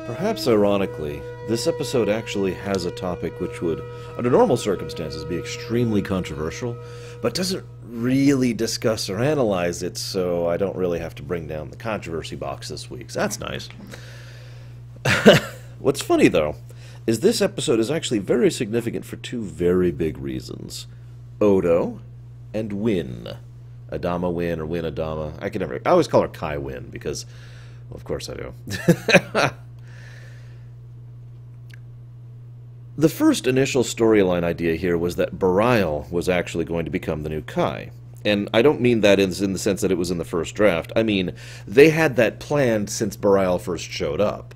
Perhaps ironically, this episode actually has a topic which would, under normal circumstances, be extremely controversial, but doesn't really discuss or analyze it, so I don't really have to bring down the controversy box this week, so that's nice. What's funny, though, is this episode is actually very significant for two very big reasons. Odo and Win. Adama Win or Win Adama. I always call her Kai Win because, well, of course I do. The first initial storyline idea here was that Bareil was actually going to become the new Kai. And I don't mean that in the sense that it was in the first draft. I mean, they had that planned since Bareil first showed up.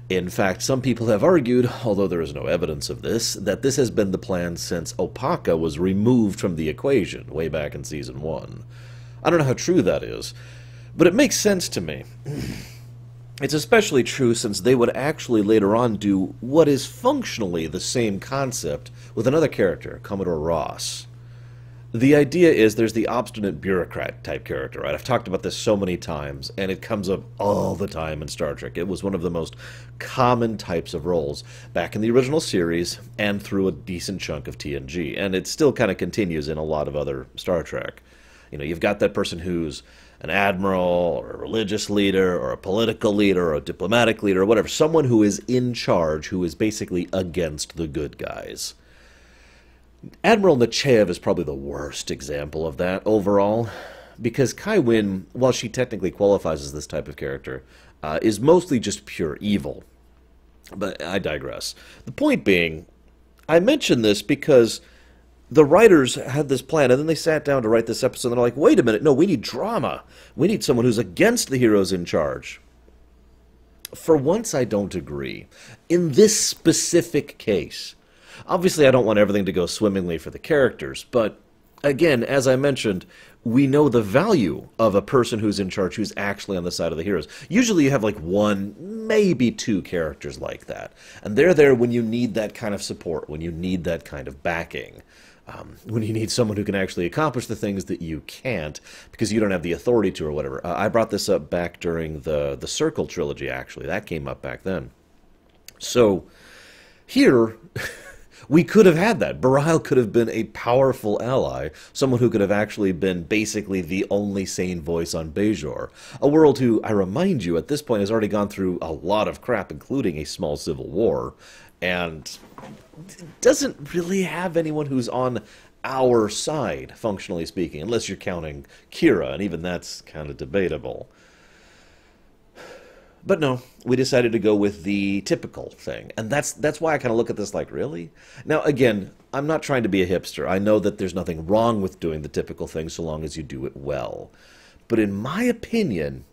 In fact, some people have argued, although there is no evidence of this, that this has been the plan since Opaka was removed from the equation way back in Season 1. I don't know how true that is, but it makes sense to me. It's especially true since they would actually later on do what is functionally the same concept with another character, Commodore Ross. The idea is there's the obstinate bureaucrat type character, right? I've talked about this so many times, and it comes up all the time in Star Trek. It was one of the most common types of roles back in the original series and through a decent chunk of TNG, and it still kind of continues in a lot of other Star Trek. You know, you've got that person who's an admiral, or a religious leader, or a political leader, or a diplomatic leader, or whatever. Someone who is in charge, who is basically against the good guys. Admiral Nechayev is probably the worst example of that overall, because Kai Wynn, while she technically qualifies as this type of character, is mostly just pure evil. But I digress. The point being, I mention this because the writers had this plan, and then they sat down to write this episode, and they're like, wait a minute, no, we need drama. We need someone who's against the heroes in charge. For once, I don't agree. In this specific case, obviously I don't want everything to go swimmingly for the characters, but again, as I mentioned, we know the value of a person who's in charge who's actually on the side of the heroes. Usually you have like one, maybe two characters like that, and they're there when you need that kind of support, when you need that kind of backing. When you need someone who can actually accomplish the things that you can't because you don't have the authority to or whatever. I brought this up back during the Circle trilogy, actually. That came up back then. So, here, we could have had that. Bareil could have been a powerful ally, someone who could have actually been basically the only sane voice on Bajor. A world who, I remind you, at this point has already gone through a lot of crap, including a small civil war, and doesn't really have anyone who's on our side, functionally speaking, unless you're counting Kira, and even that's kind of debatable. But no, we decided to go with the typical thing, and that's why I kind of look at this like, really? Now, again, I'm not trying to be a hipster. I know that there's nothing wrong with doing the typical thing so long as you do it well. But in my opinion,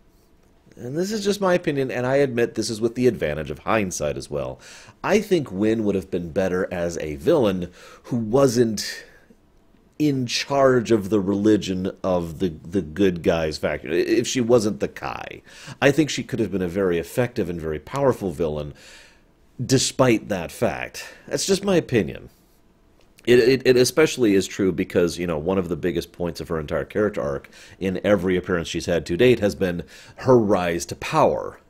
and this is just my opinion, and I admit this is with the advantage of hindsight as well, I think Wynn would have been better as a villain who wasn't in charge of the religion of the good guys faction. If she wasn't the Kai, I think she could have been a very effective and very powerful villain despite that fact. That's just my opinion. It especially is true because, you know, one of the biggest points of her entire character arc in every appearance she's had to date has been her rise to power.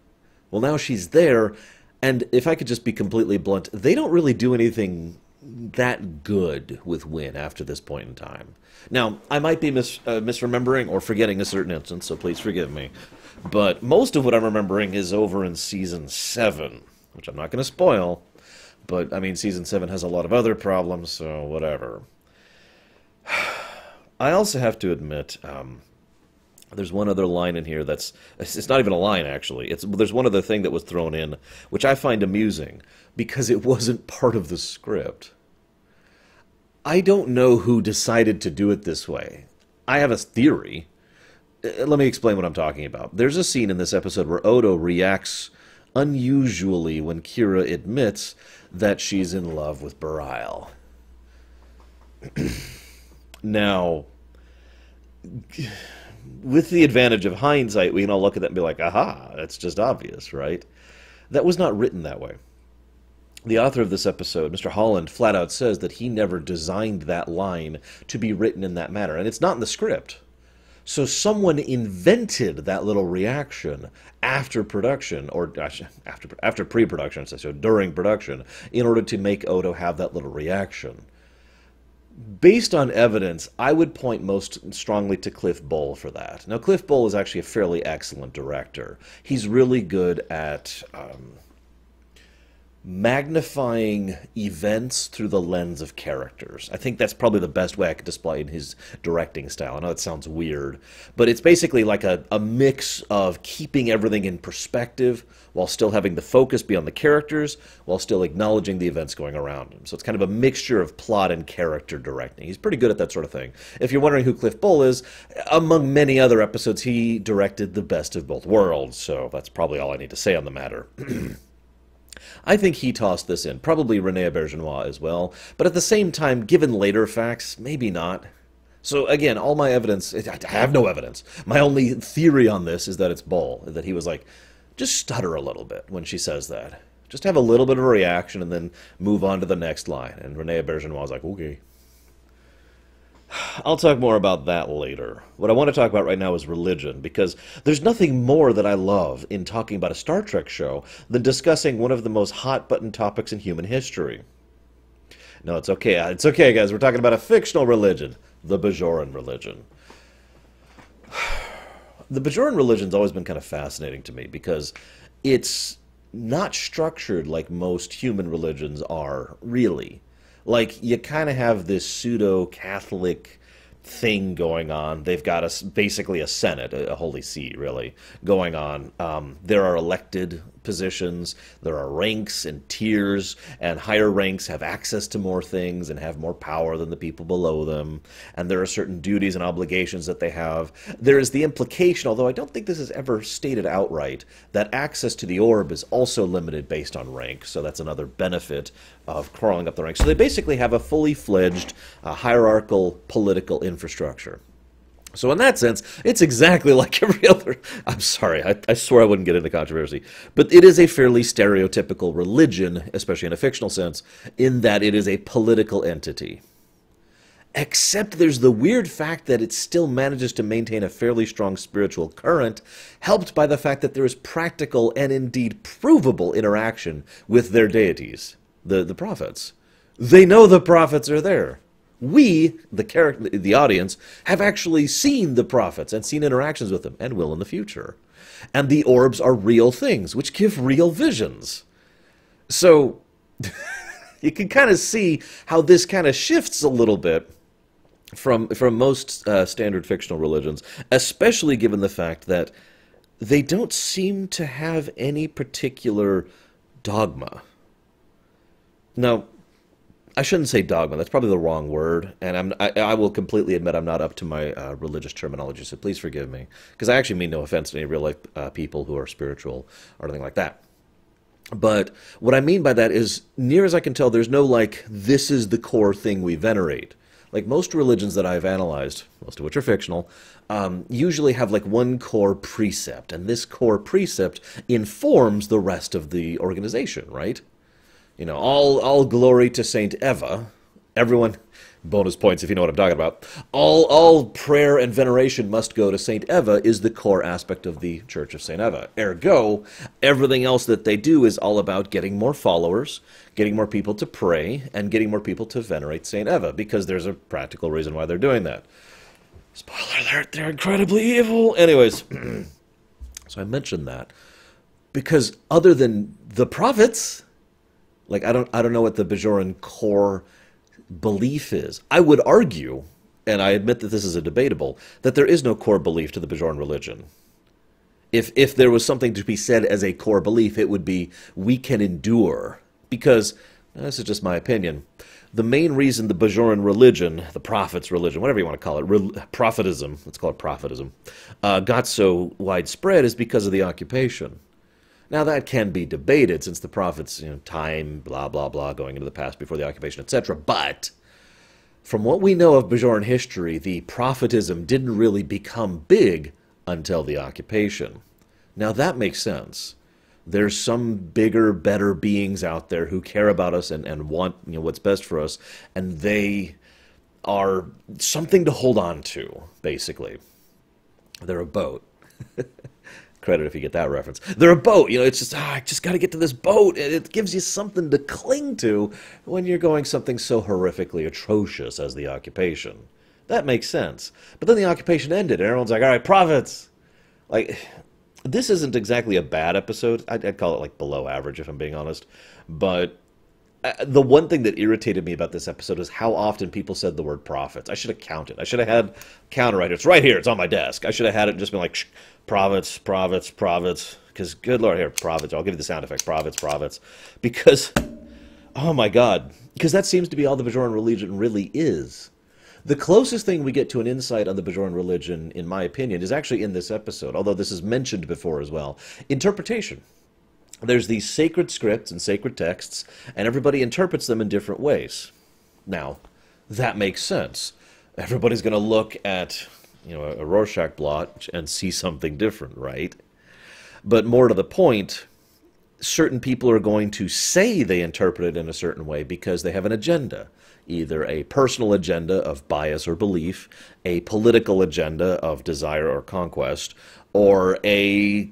Well, now she's there, and if I could just be completely blunt, they don't really do anything that good with Wynn after this point in time. Now, I might be misremembering or forgetting a certain instance, so please forgive me, but most of what I'm remembering is over in Season 7, which I'm not going to spoil. But, I mean, Season 7 has a lot of other problems, so whatever. I also have to admit, there's one other line in here that's... It's not even a line, actually. There's one other thing that was thrown in, which I find amusing, because it wasn't part of the script. I don't know who decided to do it this way. I have a theory. Let me explain what I'm talking about. There's a scene in this episode where Odo reacts unusually when Kira admits that she's in love with Bareil. Now, with the advantage of hindsight, we can all look at that and be like, aha, that's just obvious, right? That was not written that way. The author of this episode, Mr. Holland, flat out says that he never designed that line to be written in that manner, and it's not in the script. So someone invented that little reaction after production, or after pre-production, so during production, in order to make Odo have that little reaction. Based on evidence, I would point most strongly to Cliff Bole for that. Now, Cliff Bole is actually a fairly excellent director. He's really good at magnifying events through the lens of characters. I think that's probably the best way I could display in his directing style. I know it sounds weird, but it's basically like a mix of keeping everything in perspective while still having the focus be on the characters, while still acknowledging the events going around him. So it's kind of a mixture of plot and character directing. He's pretty good at that sort of thing. If you're wondering who Cliff Bole is, among many other episodes, he directed The Best of Both Worlds, so that's probably all I need to say on the matter. I think he tossed this in, probably René Aubergenois as well, but at the same time, given later facts, maybe not. So again, all my evidence, I have no evidence. My only theory on this is that it's Bole, that he was like, just stutter a little bit when she says that. Just have a little bit of a reaction and then move on to the next line. And René Aubergenois was like, okay. I'll talk more about that later. What I want to talk about right now is religion, because there's nothing more that I love in talking about a Star Trek show than discussing one of the most hot-button topics in human history. No, it's okay. It's okay, guys. We're talking about a fictional religion, the Bajoran religion. The Bajoran religion's always been kind of fascinating to me because it's not structured like most human religions are, really. Like, you kind of have this pseudo-Catholic thing going on. They've got basically a Senate, a Holy See, really, going on. There are elected positions, there are ranks and tiers, and higher ranks have access to more things and have more power than the people below them, and there are certain duties and obligations that they have. There is the implication, although I don't think this is ever stated outright, that access to the orb is also limited based on rank, so that's another benefit of crawling up the ranks. So they basically have a fully fledged hierarchical political infrastructure. So in that sense, it's exactly like every other... I'm sorry, I swear I wouldn't get into controversy. But it is a fairly stereotypical religion, especially in a fictional sense, in that it is a political entity. Except there's the weird fact that it still manages to maintain a fairly strong spiritual current, helped by the fact that there is practical and indeed provable interaction with their deities, the prophets. They know the prophets are there. We, the audience, have actually seen the prophets and seen interactions with them, and will in the future. And the orbs are real things, which give real visions. So, you can kind of see how this kind of shifts a little bit from most standard fictional religions, especially given the fact that they don't seem to have any particular dogma. Now, I shouldn't say dogma, that's probably the wrong word, and I will completely admit I'm not up to my religious terminology, so please forgive me, because I actually mean no offense to any real-life people who are spiritual or anything like that. But what I mean by that is, near as I can tell, there's no, like, this is the core thing we venerate. Like most religions that I've analyzed, most of which are fictional, usually have like one core precept, and this core precept informs the rest of the organization, right? You know, all glory to Saint Eva. Everyone, bonus points if you know what I'm talking about. All prayer and veneration must go to Saint Eva is the core aspect of the Church of Saint Eva. Ergo, everything else that they do is all about getting more followers, getting more people to pray, and getting more people to venerate Saint Eva, because there's a practical reason why they're doing that. Spoiler alert, they're incredibly evil. Anyways, so I mentioned that because other than the prophets, like I don't know what the Bajoran core belief is. I would argue, and I admit that this is a debatable, that there is no core belief to the Bajoran religion. If there was something to be said as a core belief, it would be, we can endure. Because, this is just my opinion, the main reason the Bajoran religion, the prophet's religion, whatever you want to call it, prophetism, let's call it prophetism, got so widespread is because of the occupation. Now that can be debated, since the prophets, you know, time, blah, blah, blah, going into the past before the occupation, etc. But from what we know of Bajoran history, the prophetism didn't really become big until the occupation. Now that makes sense. There's some bigger, better beings out there who care about us and want, you know, what's best for us, and they are something to hold on to, basically. They're a boat. Credit if you get that reference. They're a boat. You know, it's just, I just got to get to this boat. And it gives you something to cling to when you're going something so horrifically atrocious as the occupation. That makes sense. But then the occupation ended, and everyone's like, all right, profits. Like, this isn't exactly a bad episode. I'd call it, like, below average, if I'm being honest. But the one thing that irritated me about this episode is how often people said the word profits. I should have counted. I should have had counter right. It's right here. It's on my desk. I should have had it and just been like, profits, profits, profits. Because, good Lord, here, profits. I'll give you the sound effect. Profits, profits. Because, oh my God. Because that seems to be all the Bajoran religion really is. The closest thing we get to an insight on the Bajoran religion, in my opinion, is actually in this episode, although this is mentioned before as well. Interpretation. There's these sacred scripts and sacred texts, and everybody interprets them in different ways. Now, that makes sense. Everybody's going to look at, you know, a Rorschach blot and see something different, right? But more to the point, certain people are going to say they interpret it in a certain way because they have an agenda. Either a personal agenda of bias or belief, a political agenda of desire or conquest, or a...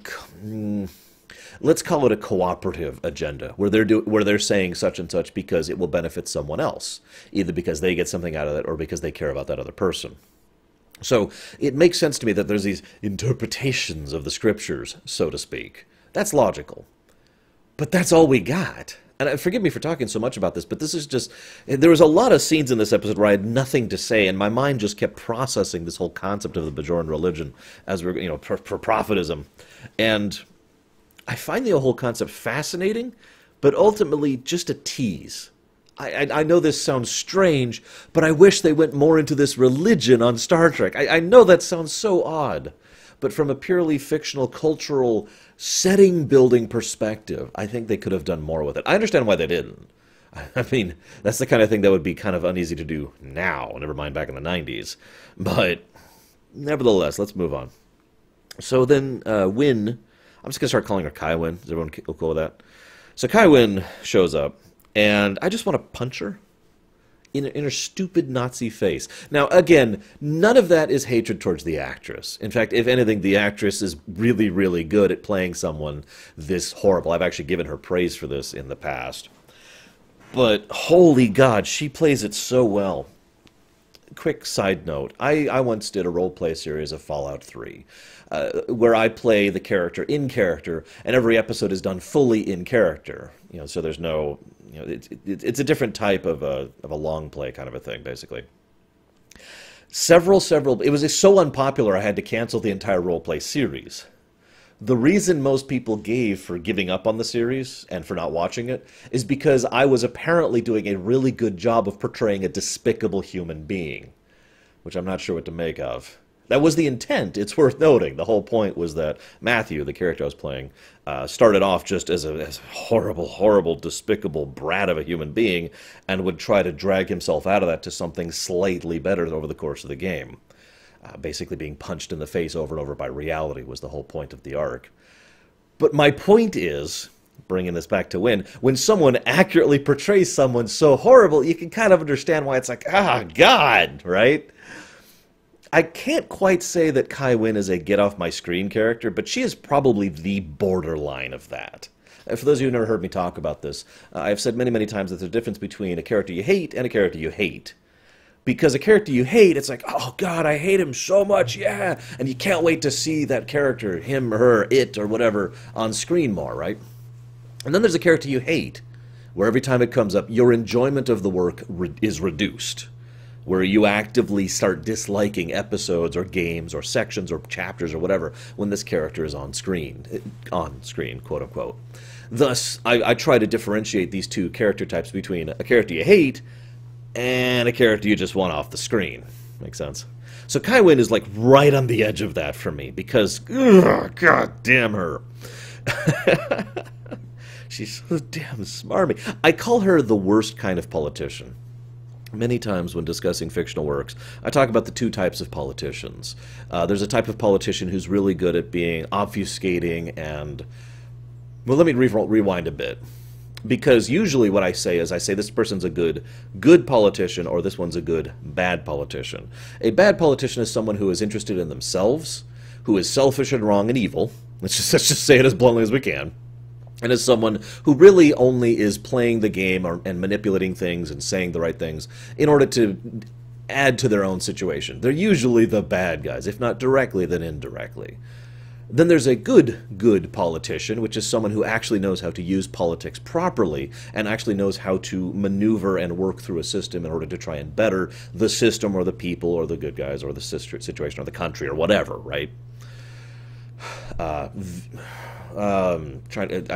let's call it a cooperative agenda, where they're saying such and such because it will benefit someone else, either because they get something out of it or because they care about that other person. So it makes sense to me that there's these interpretations of the scriptures, so to speak. That's logical. But that's all we got. And forgive me for talking so much about this, but this is just... There was a lot of scenes in this episode where I had nothing to say, and my mind just kept processing this whole concept of the Bajoran religion as we're, you know, for profitism. And I find the whole concept fascinating, but ultimately just a tease. I know this sounds strange, but I wish they went more into this religion on Star Trek. I know that sounds so odd, but from a purely fictional, cultural, setting-building perspective, I think they could have done more with it. I understand why they didn't. I mean, that's the kind of thing that would be kind of uneasy to do now, never mind back in the 90s. But nevertheless, let's move on. So then Wynn... I'm just going to start calling her Kai Wynn. Is everyone cool with that? So Kai Wynn shows up, and I just want to punch her in her stupid Nazi face. Now, again, none of that is hatred towards the actress. In fact, if anything, the actress is really, really good at playing someone this horrible. I've actually given her praise for this in the past. But, holy God, she plays it so well. Quick side note, I once did a role-play series of Fallout 3, where I play the character in character, and every episode is done fully in character. You know, so there's no, you know, it's a different type of a long play kind of a thing, basically. Several, it was so unpopular I had to cancel the entire role-play series. The reason most people gave for giving up on the series and for not watching it is because I was apparently doing a really good job of portraying a despicable human being, which I'm not sure what to make of. That was the intent. It's worth noting. The whole point was that Matthew, the character I was playing, started off just as a horrible, horrible, despicable brat of a human being and would try to drag himself out of that to something slightly better over the course of the game. Basically being punched in the face over and over by reality was the whole point of the arc. But my point is, bringing this back to Wynn, when someone accurately portrays someone so horrible, you can kind of understand why it's like, ah, God, right? I can't quite say that Kai Wynn is a get-off-my-screen character, but she is probably the borderline of that. For those of you who have never heard me talk about this, I've said many, many times that there's a difference between a character you hate and a character you hate. Because a character you hate, it's like, oh God, I hate him so much, yeah! And you can't wait to see that character, him, her, it, or whatever, on screen more, right? And then there's a character you hate, where every time it comes up, your enjoyment of the work is reduced. Where you actively start disliking episodes or games or sections or chapters or whatever when this character is on screen, quote unquote. Thus, I try to differentiate these two character types between a character you hate and a character you just want off the screen. Makes sense? So Kai Wynn is like right on the edge of that for me because, ugh, God damn her. She's so damn smarmy. I call her the worst kind of politician. Many times when discussing fictional works, I talk about the two types of politicians. There's a type of politician who's really good at being obfuscating and... Well, let me rewind a bit. Because usually what I say is, I say this person's a good politician or this one's a bad politician. A bad politician is someone who is interested in themselves, who is selfish and wrong and evil. Let's just say it as bluntly as we can. And as someone who really only is playing the game and manipulating things and saying the right things in order to add to their own situation. They're usually the bad guys, if not directly, then indirectly. Then there's a good politician, which is someone who actually knows how to use politics properly and actually knows how to maneuver and work through a system in order to try and better the system or the people or the good guys or the situation or the country or whatever, right? I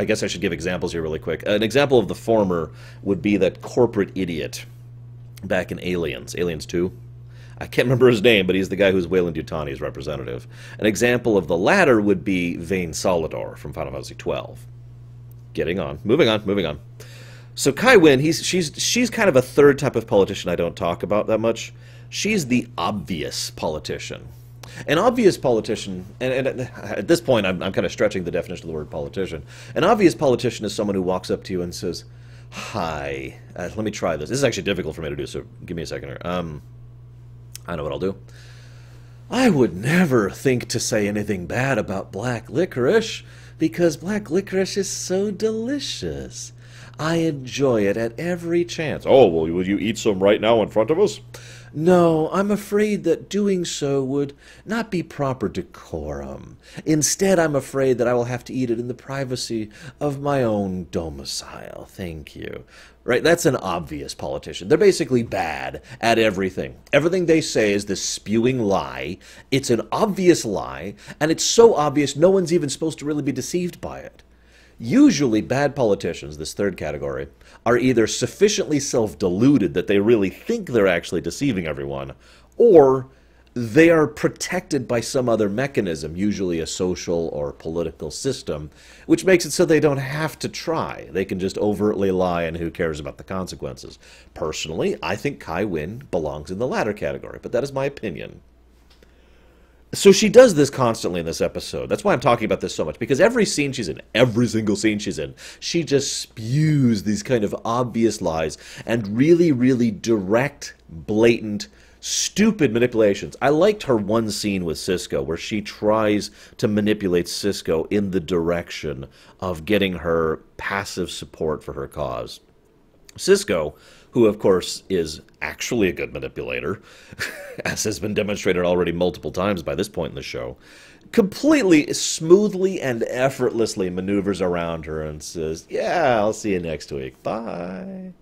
guess I should give examples here really quick. An example of the former would be that corporate idiot back in Aliens 2. I can't remember his name, but he's the guy who's Weyland-Yutani's representative. An example of the latter would be Vane Solidor from Final Fantasy XII. Moving on. So Kai Wynn, she's kind of a third type of politician I don't talk about that much. She's the obvious politician. An obvious politician, and at this point I'm kind of stretching the definition of the word politician. An obvious politician is someone who walks up to you and says, "Hi, let me try this. This is actually difficult for me to do, so give me a second here. I know what I'll do. I would never think to say anything bad about black licorice, because black licorice is so delicious. I enjoy it at every chance." "Oh, well, would you eat some right now in front of us?" "No, I'm afraid that doing so would not be proper decorum. Instead, I'm afraid that I will have to eat it in the privacy of my own domicile. Thank you." Right? That's an obvious politician. They're basically bad at everything. Everything they say is this spewing lie. It's an obvious lie, and it's so obvious no one's even supposed to really be deceived by it. Usually, bad politicians, this third category, are either sufficiently self-deluded that they really think they're actually deceiving everyone, or they are protected by some other mechanism, usually a social or political system, which makes it so they don't have to try. They can just overtly lie, and who cares about the consequences? Personally, I think Kai Wynn belongs in the latter category, but that is my opinion. So she does this constantly in this episode. That's why I'm talking about this so much, because every scene she's in, every single scene she's in, she just spews these kind of obvious lies and really, really direct, blatant, stupid manipulations. I liked her one scene with Cisco where she tries to manipulate Cisco in the direction of getting her passive support for her cause. Cisco, who of course is actually a good manipulator, as has been demonstrated already multiple times by this point in the show, completely smoothly and effortlessly maneuvers around her and says, "Yeah, I'll see you next week. Bye."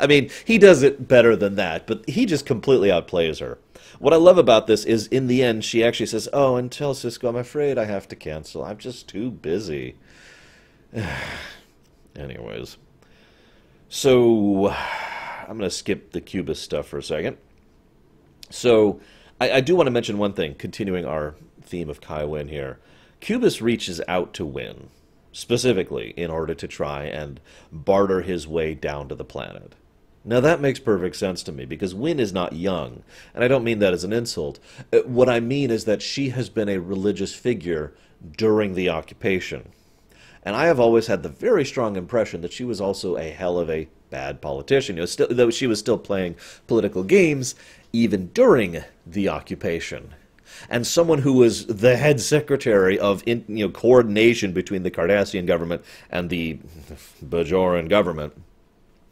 I mean, he does it better than that, but he just completely outplays her. What I love about this is, in the end, she actually says, "Oh, and tell Cisco I'm afraid I have to cancel. I'm just too busy." Anyways. So, I'm going to skip the Cubist stuff for a second. So, I do want to mention one thing, continuing our theme of Kai Wynn here. Cubist reaches out to Wynn, specifically in order to try and barter his way down to the planet. Now that makes perfect sense to me, because Wynn is not young, and I don't mean that as an insult. What I mean is that she has been a religious figure during the occupation. And I have always had the very strong impression that she was also a hell of a bad politician, though she was still playing political games even during the occupation. And someone who was the head secretary of coordination between the Cardassian government and the Bajoran government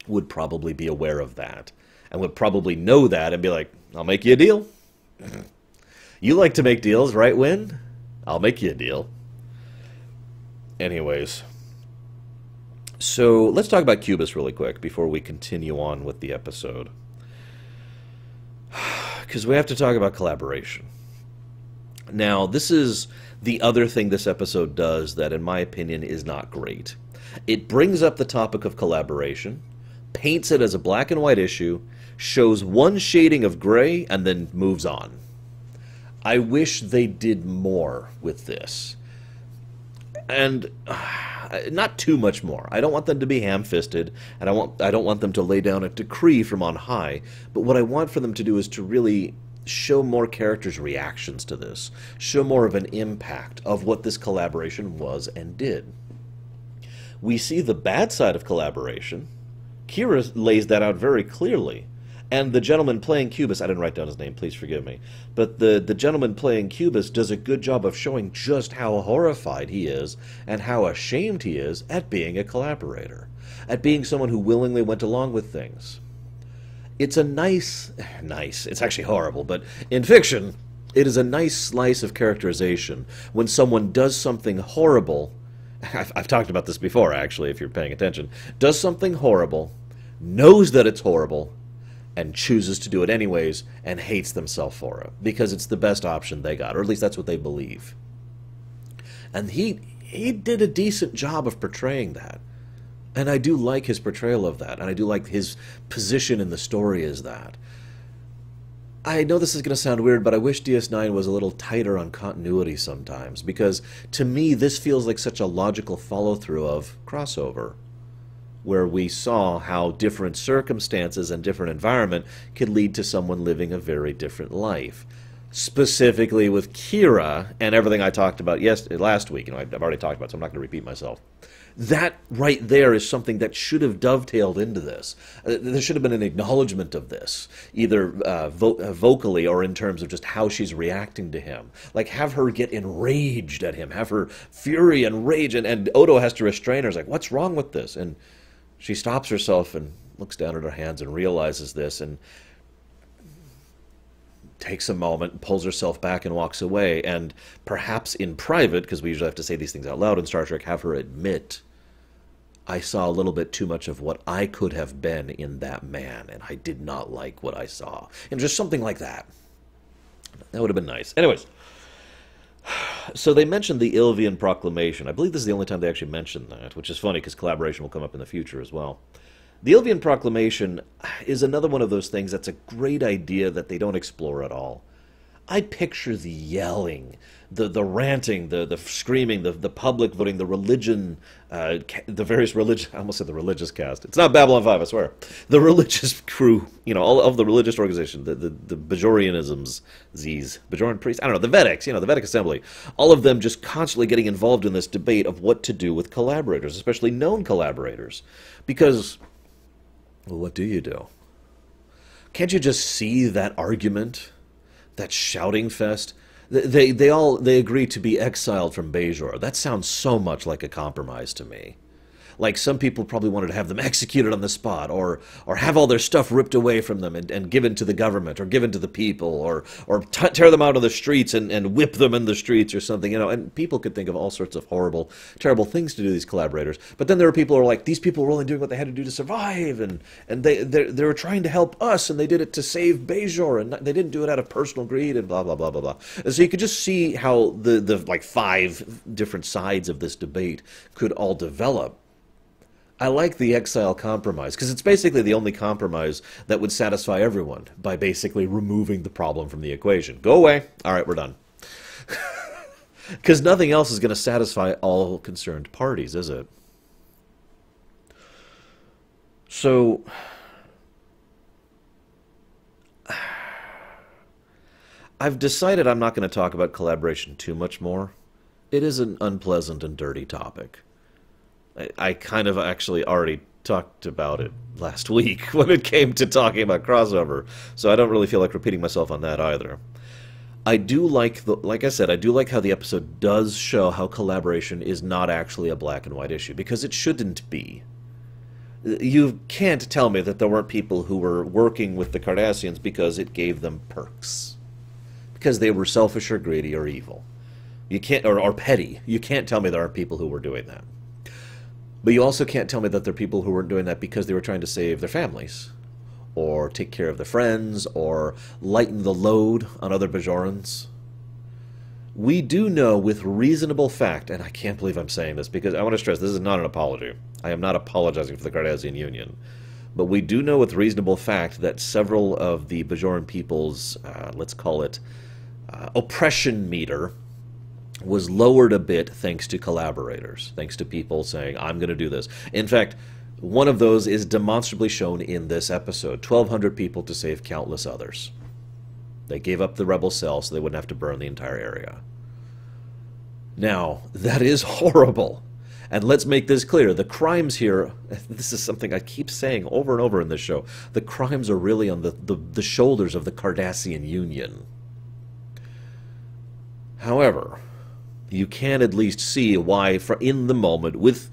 would probably be aware of that, and would probably know that and be like, "I'll make you a deal. You like to make deals, right, Wynn? I'll make you a deal." Anyways, so let's talk about Cubist really quick before we continue on with the episode, because we have to talk about collaboration. Now, this is the other thing this episode does that, in my opinion, is not great. It brings up the topic of collaboration, paints it as a black and white issue, shows one shading of gray, and then moves on. I wish they did more with this. And not too much more. I don't want them to be ham-fisted, and I don't want them to lay down a decree from on high, but what I want for them to do is to really show more characters' reactions to this, show more of an impact of what this collaboration was and did. We see the bad side of collaboration. Kira lays that out very clearly. And the gentleman playing Cubist, I didn't write down his name, please forgive me, but the gentleman playing Cubist does a good job of showing just how horrified he is and how ashamed he is at being a collaborator, at being someone who willingly went along with things. It's a nice, it's actually horrible, but in fiction, it is a nice slice of characterization when someone does something horrible. I've talked about this before, actually, if you're paying attention. Does something horrible, knows that it's horrible, and chooses to do it anyways, and hates themselves for it, because it's the best option they got, or at least that's what they believe. And he did a decent job of portraying that. And I do like his portrayal of that, and I do like his position in the story as that. I know this is going to sound weird, but I wish DS9 was a little tighter on continuity sometimes, because to me this feels like such a logical follow-through of Crossover, where we saw how different circumstances and different environment could lead to someone living a very different life. Specifically with Kira and everything I talked about last week. I've already talked about it, so I'm not going to repeat myself. That right there is something that should have dovetailed into this. There should have been an acknowledgement of this, either vocally or in terms of just how she's reacting to him. Like, have her get enraged at him, have her fury and rage, and Odo has to restrain her. It's like, what's wrong with this? And she stops herself and looks down at her hands and realizes this and takes a moment, pulls herself back and walks away, and perhaps in private, because we usually have to say these things out loud in Star Trek, have her admit, I saw a little bit too much of what I could have been in that man, and I did not like what I saw. And just something like that. That would have been nice. Anyways, so they mentioned the Ilvian Proclamation. I believe this is the only time they actually mentioned that, which is funny because collaboration will come up in the future as well. The Ilvian Proclamation is another one of those things that's a great idea that they don't explore at all. I picture the yelling, the ranting, the screaming, the public voting, the religion, the various religion. I almost said the religious cast. It's not Babylon 5, I swear. The religious crew, all of the religious organization, the Bajorianisms, Bajoran priests, I don't know, the Vedics, the Vedic Assembly. All of them just constantly getting involved in this debate of what to do with collaborators, especially known collaborators. Because, well, what do you do? Can't you just see that argument? That shouting fest? They agree to be exiled from Bajor. That sounds so much like a compromise to me. Like, some people probably wanted to have them executed on the spot, or have all their stuff ripped away from them and given to the government, or given to the people, or tear them out of the streets and whip them in the streets or something, and people could think of all sorts of horrible, terrible things to do, these collaborators. But then there are people who are like, these people were only doing what they had to do to survive, and they were trying to help us, and they did it to save Bajor, and they didn't do it out of personal greed, and blah, blah, blah, blah, blah. And so you could just see how the like 5 different sides of this debate could all develop. I like the exile compromise, because it's basically the only compromise that would satisfy everyone, by basically removing the problem from the equation. Go away. All right, we're done. Because nothing else is going to satisfy all concerned parties, is it? So, I've decided I'm not going to talk about collaboration too much more. It is an unpleasant and dirty topic. I kind of actually already talked about it last week when it came to talking about crossover, so I don't really feel like repeating myself on that either. I do like, like I said, I do like how the episode does show how collaboration is not actually a black and white issue, because it shouldn't be. You can't tell me that there weren't people who were working with the Cardassians because it gave them perks. Because they were selfish or greedy or evil. You can't, or petty. You can't tell me there aren't people who were doing that. But you also can't tell me that there are people who weren't doing that because they were trying to save their families, or take care of their friends, or lighten the load on other Bajorans. We do know with reasonable fact, and I can't believe I'm saying this, because I want to stress, this is not an apology. I am not apologizing for the Cardassian Union. But we do know with reasonable fact that several of the Bajoran people's, let's call it, oppression meter was lowered a bit thanks to collaborators, thanks to people saying, I'm going to do this. In fact, one of those is demonstrably shown in this episode. 1,200 people to save countless others. They gave up the rebel cell so they wouldn't have to burn the entire area. Now, that is horrible. And let's make this clear. The crimes here, this is something I keep saying over and over in this show, the crimes are really on the shoulders of the Cardassian Union. However, you can at least see why, in the moment, with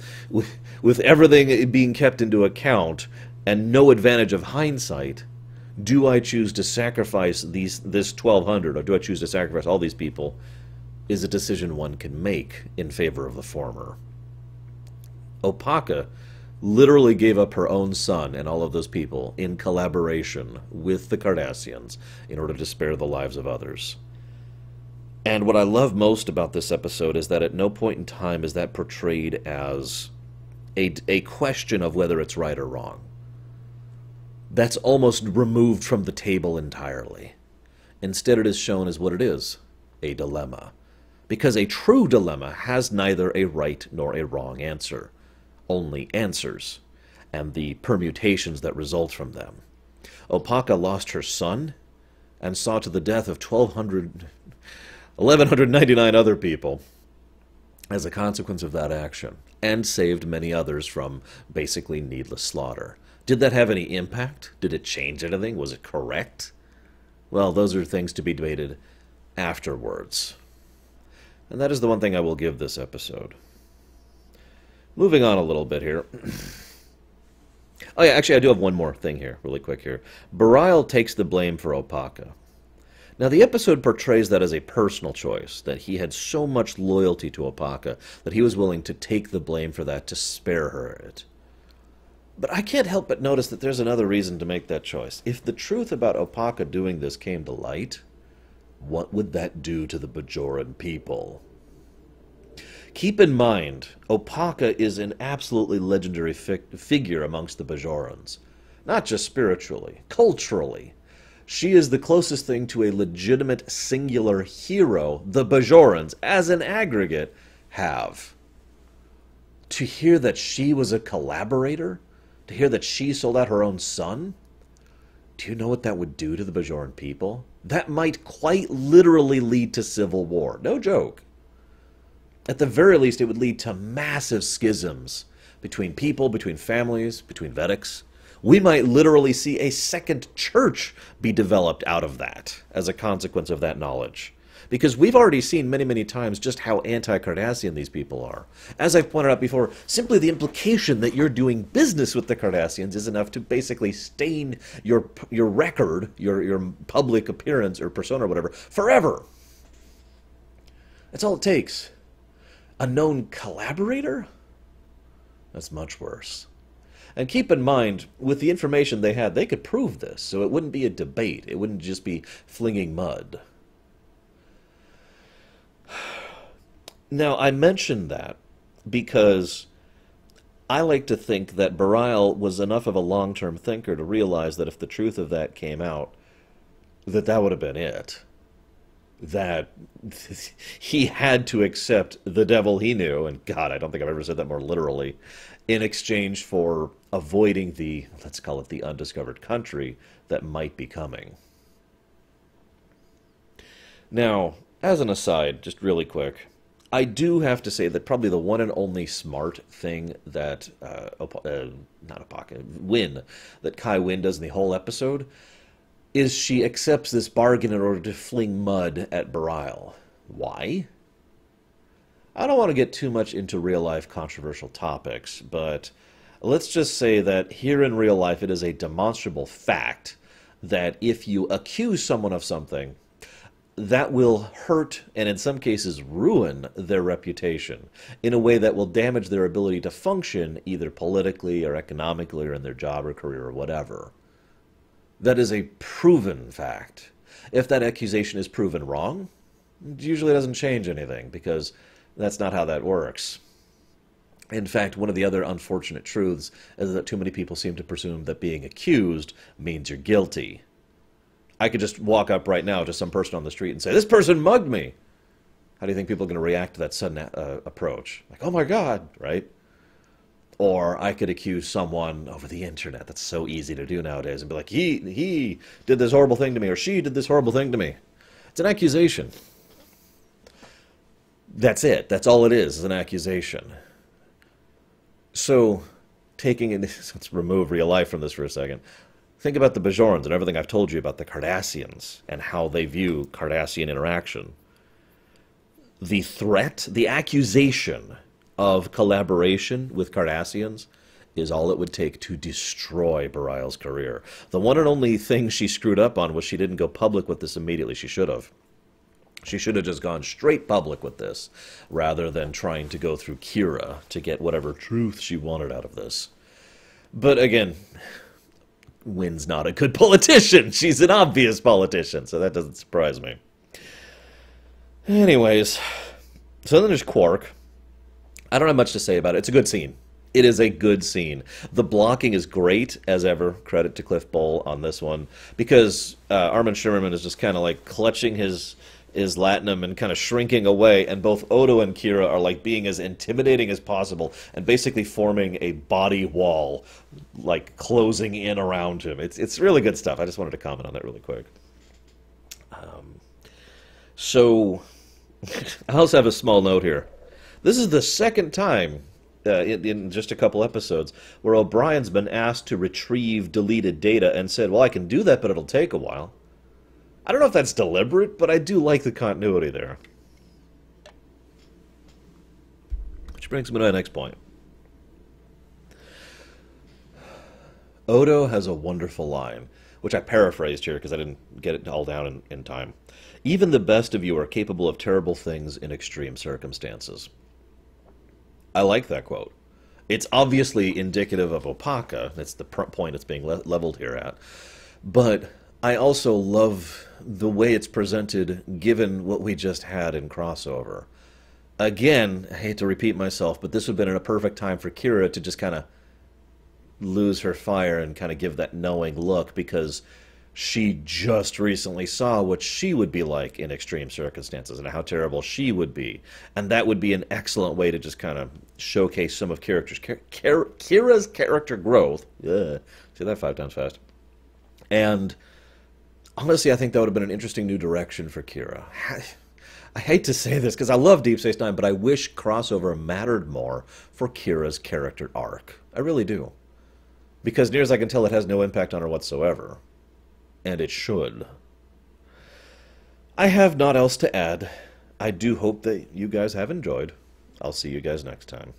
everything being kept into account and no advantage of hindsight, do I choose to sacrifice this 1,200, or do I choose to sacrifice all these people, is a decision one can make in favor of the former. Opaka literally gave up her own son and all of those people in collaboration with the Cardassians in order to spare the lives of others. And what I love most about this episode is that at no point in time is that portrayed as a question of whether it's right or wrong. That's almost removed from the table entirely. Instead, it is shown as what it is, a dilemma. Because a true dilemma has neither a right nor a wrong answer, only answers, and the permutations that result from them. Opaka lost her son, and saw to the death of 1,199 other people as a consequence of that action, and saved many others from basically needless slaughter. Did that have any impact? Did it change anything? Was it correct? Well, those are things to be debated afterwards. And that is the one thing I will give this episode. Moving on a little bit here. Oh yeah, actually I do have one more thing here, really quick here. Bareil takes the blame for Opaka. Now the episode portrays that as a personal choice, that he had so much loyalty to Opaka that he was willing to take the blame for that to spare her it. But I can't help but notice that there's another reason to make that choice. If the truth about Opaka doing this came to light, what would that do to the Bajoran people? Keep in mind, Opaka is an absolutely legendary figure amongst the Bajorans. Not just spiritually, culturally. She is the closest thing to a legitimate singular hero the Bajorans, as an aggregate, have. To hear that she was a collaborator? To hear that she sold out her own son? Do you know what that would do to the Bajoran people? That might quite literally lead to civil war. No joke. At the very least, it would lead to massive schisms between people, between families, between Vedics. We might literally see a second church be developed out of that as a consequence of that knowledge. Because we've already seen many, many times just how anti-Cardassian these people are. As I've pointed out before, simply the implication that you're doing business with the Cardassians is enough to basically stain your record, your public appearance or persona or whatever, forever. That's all it takes. A known collaborator? That's much worse. And keep in mind, with the information they had, they could prove this, so it wouldn't be a debate. It wouldn't just be flinging mud. Now, I mention that because I like to think that Bareil was enough of a long-term thinker to realize that if the truth of that came out, that would have been it. That he had to accept the devil he knew, and God, I don't think I've ever said that more literally, in exchange for avoiding the, let's call it the undiscovered country that might be coming. Now, as an aside, just really quick, I do have to say that probably the one and only smart thing that, Wynn, that Kai Wynn does in the whole episode, is she accepts this bargain in order to fling mud at Bareil. Why? I don't want to get too much into real-life controversial topics, but let's just say that here in real life it is a demonstrable fact that if you accuse someone of something, that will hurt and in some cases ruin their reputation in a way that will damage their ability to function either politically or economically or in their job or career or whatever. That is a proven fact. If that accusation is proven wrong, it usually doesn't change anything because that's not how that works. In fact, one of the other unfortunate truths is that too many people seem to presume that being accused means you're guilty. I could just walk up right now to some person on the street and say, "This person mugged me." How do you think people are going to react to that sudden approach? Like, "Oh my God," right? Or I could accuse someone over the internet. That's so easy to do nowadays and be like, he did this horrible thing to me, or she did this horrible thing to me. It's an accusation. That's it. That's all it is an accusation. So, taking in, let's remove real life from this for a second. Think about the Bajorans and everything I've told you about the Cardassians and how they view Cardassian interaction. The threat, the accusation of collaboration with Cardassians is all it would take to destroy Barial's career. The one and only thing she screwed up on was she didn't go public with this immediately. She should have. She should have just gone straight public with this, rather than trying to go through Kira to get whatever truth she wanted out of this. But again, Wynn's not a good politician. She's an obvious politician, so that doesn't surprise me. Anyways, so then there's Quark. I don't have much to say about it. It's a good scene. It is a good scene. The blocking is great, as ever. Credit to Cliff Bowl on this one. Because Armin Shimmerman is just kind of like clutching his latinum and kind of shrinking away, and both Odo and Kira are like being as intimidating as possible and basically forming a body wall, like closing in around him. It's really good stuff. I just wanted to comment on that really quick. So, I also have a small note here. This is the second time in just a couple episodes where O'Brien's been asked to retrieve deleted data and said, well, I can do that, but it'll take a while. I don't know if that's deliberate, but I do like the continuity there. Which brings me to my next point. Odo has a wonderful line, which I paraphrased here because I didn't get it all down in time. Even the best of you are capable of terrible things in extreme circumstances. I like that quote. It's obviously indicative of Opaka. That's the point it's being leveled here at. But I also love the way it's presented given what we just had in Crossover. Again, I hate to repeat myself, but this would have been a perfect time for Kira to just kind of lose her fire and kind of give that knowing look, because she just recently saw what she would be like in extreme circumstances and how terrible she would be. And that would be an excellent way to just kind of showcase some of Kira's character growth. Ugh, say that 5 times fast. And honestly, I think that would have been an interesting new direction for Kira. I hate to say this because I love Deep Space Nine, but I wish Crossover mattered more for Kira's character arc. I really do. Because near as I can tell, it has no impact on her whatsoever. And it should. I have naught else to add. I do hope that you guys have enjoyed. I'll see you guys next time.